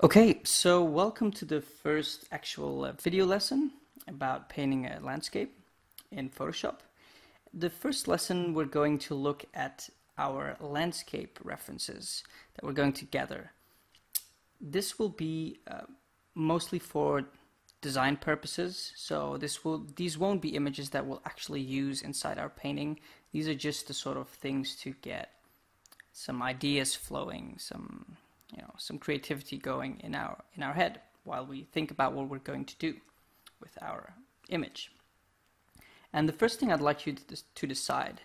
Okay, so welcome to the first actual video lesson about painting a landscape in Photoshop. The first lesson we're going to look at our landscape references that we're going to gather. This will be mostly for design purposes, so these won't be images that we'll actually use inside our painting. These are just the sort of things to get some ideas flowing, some creativity going in our head while we think about what we're going to do with our image. And the first thing I'd like you to decide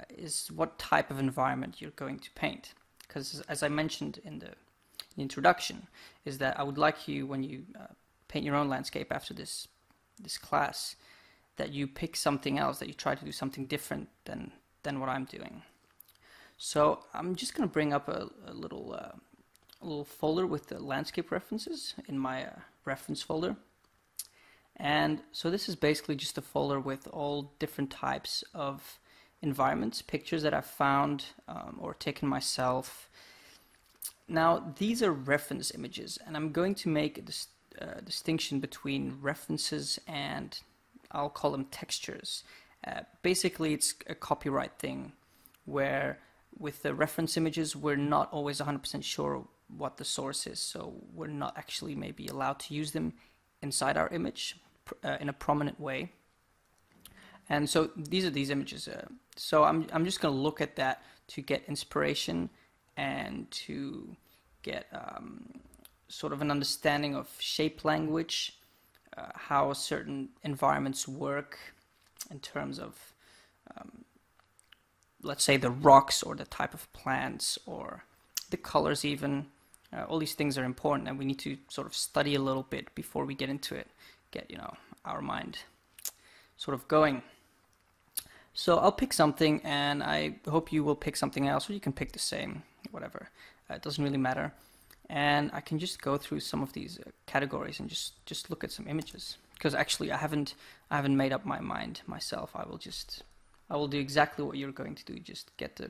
is what type of environment you're going to paint. Because as I mentioned in the introduction, is that I would like you, when you paint your own landscape after this class, that you pick something else, that you try to do something different than what I'm doing. So I'm just going to bring up a little folder with the landscape references in my reference folder. And so this is basically just a folder with all different types of environments, pictures that I've found or taken myself. Now these are reference images, and I'm going to make a distinction between references and I'll call them textures. Basically it's a copyright thing where with the reference images we're not always 100% sure what the source is, so we're not actually maybe allowed to use them inside our image in a prominent way. And so these are these images. So I'm just going to look at that to get inspiration and to get sort of an understanding of shape language, how certain environments work in terms of let's say the rocks or the type of plants or the colors even. All these things are important, and we need to sort of study a little bit before we get into it, get our mind sort of going. So I'll pick something, and I hope you will pick something else, or you can pick the same, whatever. It doesn't really matter. And I can just go through some of these categories and just look at some images, because actually I haven't made up my mind myself. I will do exactly what you're going to do, just get the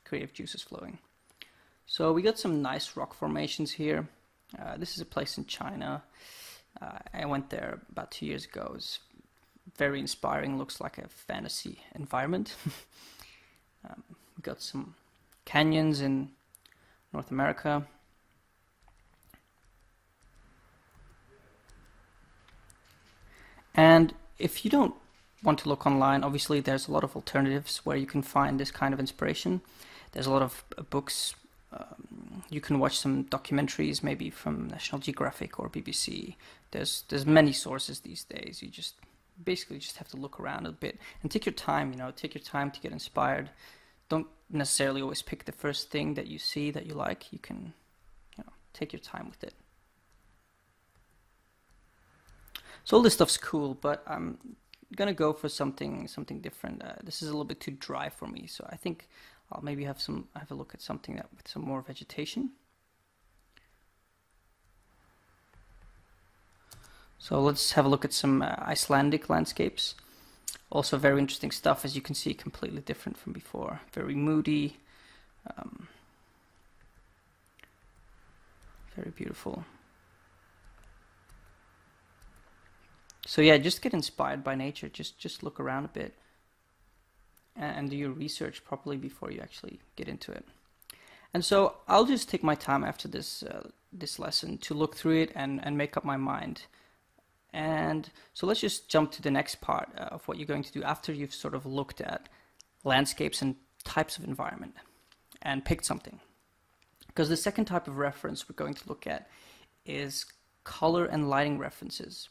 creative juices flowing. So we got some nice rock formations here. This is a place in China. I went there about 2 years ago. It's very inspiring, looks like a fantasy environment. We got some canyons in North America. And if you don't want to look online, obviously there's a lot of alternatives where you can find this kind of inspiration. There's a lot of books. You can watch some documentaries, maybe from National Geographic or BBC. There's many sources these days. You just basically just have to look around a bit and take your time. Take your time to get inspired. Don't necessarily always pick the first thing that you see that you like. You can, take your time with it. So all this stuff's cool, but I'm gonna go for something different. This is a little bit too dry for me, so I think I'll maybe have a look at something that with some more vegetation. So let's have a look at some Icelandic landscapes. Also very interesting stuff, as you can see, completely different from before. Very moody, very beautiful. So yeah, just get inspired by nature. Just look around a bit and do your research properly before you actually get into it. And so I'll just take my time after this lesson to look through it and make up my mind. And so let's just jump to the next part of what you're going to do after you've sort of looked at landscapes and types of environment and picked something. Because the second type of reference we're going to look at is color and lighting references.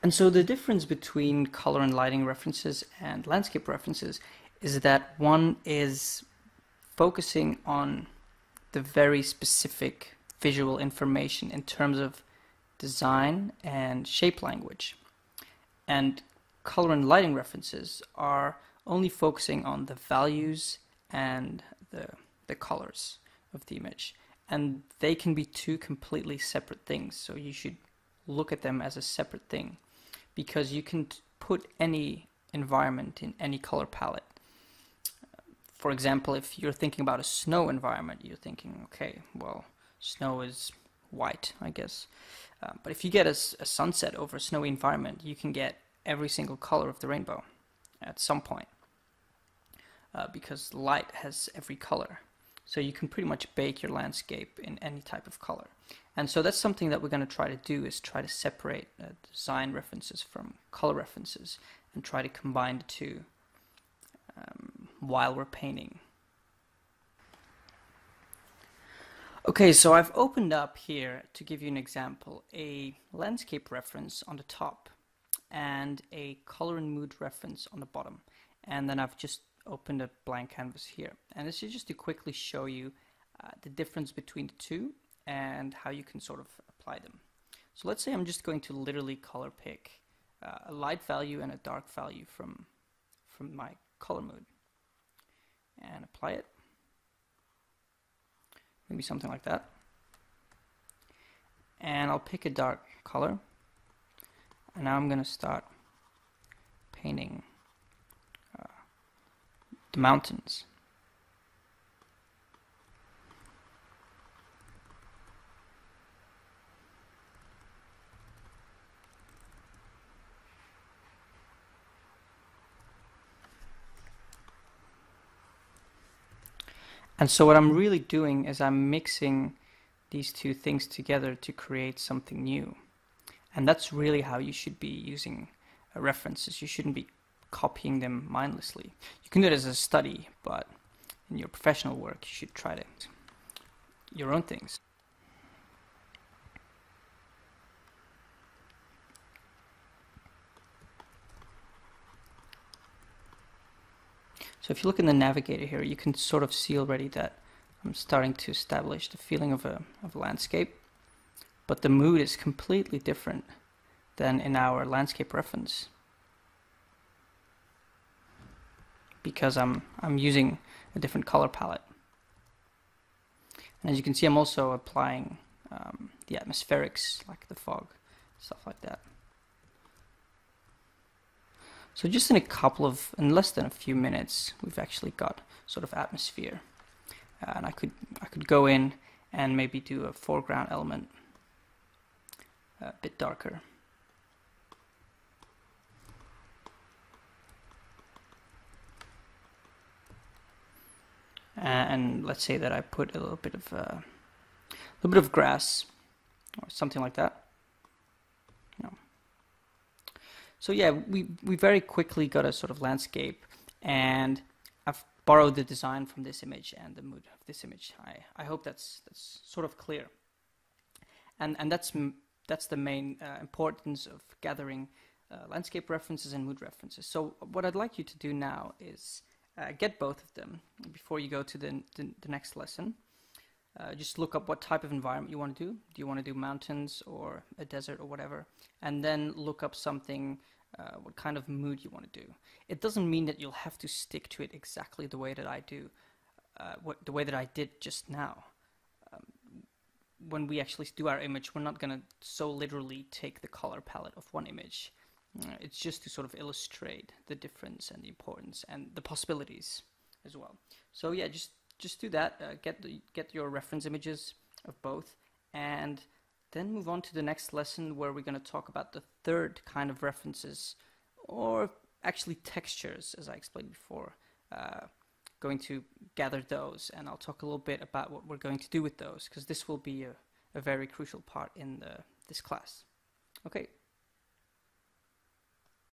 And so the difference between color and lighting references and landscape references is that one is focusing on the very specific visual information in terms of design and shape language. And color and lighting references are only focusing on the values and the colors of the image. And they can be two completely separate things, so you should look at them as a separate thing, because you can put any environment in any color palette. For example, if you're thinking about a snow environment, you're thinking, okay, well, snow is white, I guess. But if you get a sunset over a snowy environment, you can get every single color of the rainbow at some point, because light has every color. So you can pretty much bake your landscape in any type of color. And so that's something that we're going to try to do, is try to separate design references from color references and try to combine the two while we're painting. Okay, so I've opened up here, to give you an example, a landscape reference on the top and a color and mood reference on the bottom. And then I've just opened a blank canvas here. And this is just to quickly show you the difference between the two and how you can sort of apply them. So let's say I'm just going to literally color pick a light value and a dark value from my color mood and apply it. Maybe something like that. And I'll pick a dark color. And now I'm going to start painting the mountains. And so what I'm really doing is I'm mixing these two things together to create something new. And that's really how you should be using references. You shouldn't be copying them mindlessly. You can do it as a study, but in your professional work, you should try to your own things. So if you look in the navigator here, you can sort of see already that I'm starting to establish the feeling of a landscape, but the mood is completely different than in our landscape reference, because I'm using a different color palette. And as you can see, I'm also applying the atmospherics, like the fog, stuff like that. So just in less than a few minutes, we've actually got sort of atmosphere. And I could go in and maybe do a foreground element a bit darker. And let's say that I put a little bit of grass or something like that. So yeah, we very quickly got a sort of landscape, and I've borrowed the design from this image and the mood of this image. I hope that's sort of clear. And that's the main importance of gathering landscape references and mood references. So what I'd like you to do now is get both of them before you go to the next lesson. Just look up what type of environment you want to do. Do you want to do mountains or a desert or whatever? And then look up something, what kind of mood you want to do. It doesn't mean that you'll have to stick to it exactly the way that I do, the way that I did just now. When we actually do our image, we're not going to so literally take the color palette of one image. It's just to sort of illustrate the difference and the importance and the possibilities as well. So yeah, just do that. Get your reference images of both, and then move on to the next lesson, where we're going to talk about the third kind of references, or actually textures, as I explained before. Going to gather those, and I'll talk a little bit about what we're going to do with those, because this will be a very crucial part in this class. Okay.